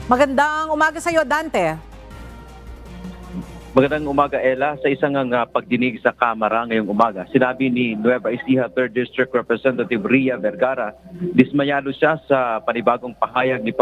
Magandang umaga sa iyo, Dante. Magandang umaga, Ella. Sa isang pagdinig sa Kamara ngayong umaga, sinabi ni Nueva Ecija 3rd District Representative Ria Vergara, dismayado siya sa panibagong pahayag ni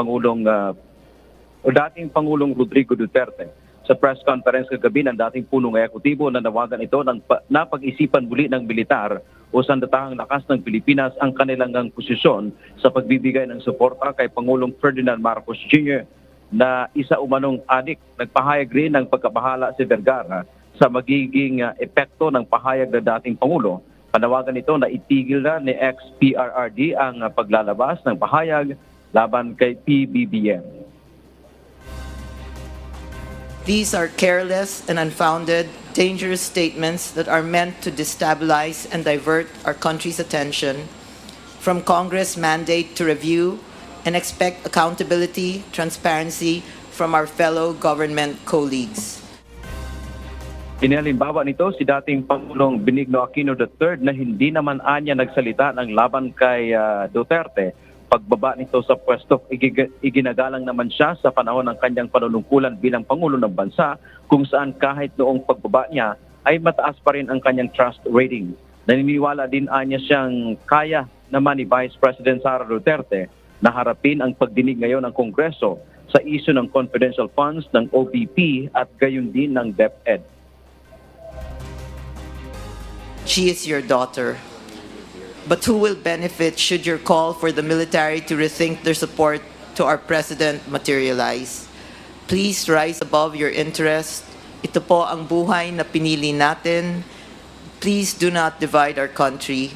dating Pangulong Rodrigo Duterte. Sa press conference kagabi ng dating punong ehekutibo na nawagan ito na pag-isipan muli ng militar o sandatahang lakas ng Pilipinas ang kanilang posisyon sa pagbibigay ng suporta kay Pangulong Ferdinand Marcos Jr. na isa umanong adik. Nagpahayag rin ng pagkabahala si Vergara sa magiging epekto ng pahayag ng dating Pangulo. Panawagan ito na itigil na ni ex-PRRD ang paglalabas ng pahayag laban kay PBBM. These are careless and unfounded, dangerous statements that are meant to destabilize and divert our country's attention from Congress' mandate to review and expect accountability, transparency from our fellow government colleagues. Inihalimbawa nito si dating Pangulong Benigno Aquino III na hindi naman anya nagsalita ng laban kay Duterte. Pagbaba nito sa pwesto, iginagalang naman siya sa panahon ng kanyang panunungkulan bilang Pangulo ng Bansa, kung saan kahit noong pagbaba niya ay mataas pa rin ang kanyang trust rating. Naniniwala din anya siyang kaya naman ni Vice President Sara Duterte na harapin ang pagdinig ngayon ng Kongreso sa issue ng confidential funds ng OVP at gayon din ng DepEd. She is your daughter. But who will benefit should your call for the military to rethink their support to our president materialize? Please rise above your interest. Ito po ang buhay na pinili natin. Please do not divide our country.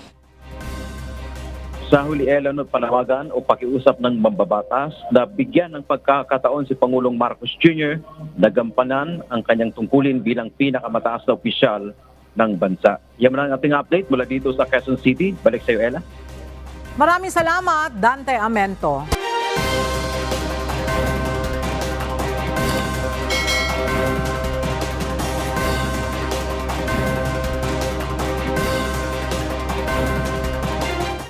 Sa huli, Ella, panawagan o pakiusap ng mambabatas na bigyan ng pagkakataon si Pangulong Marcos Jr. na gampanan ang kanyang tungkulin bilang pinakamataas na opisyal ng bansa. Yan ang ating update mula dito sa Quezon City. Balik sa iyo, Ella. Maraming salamat, Dante Amento.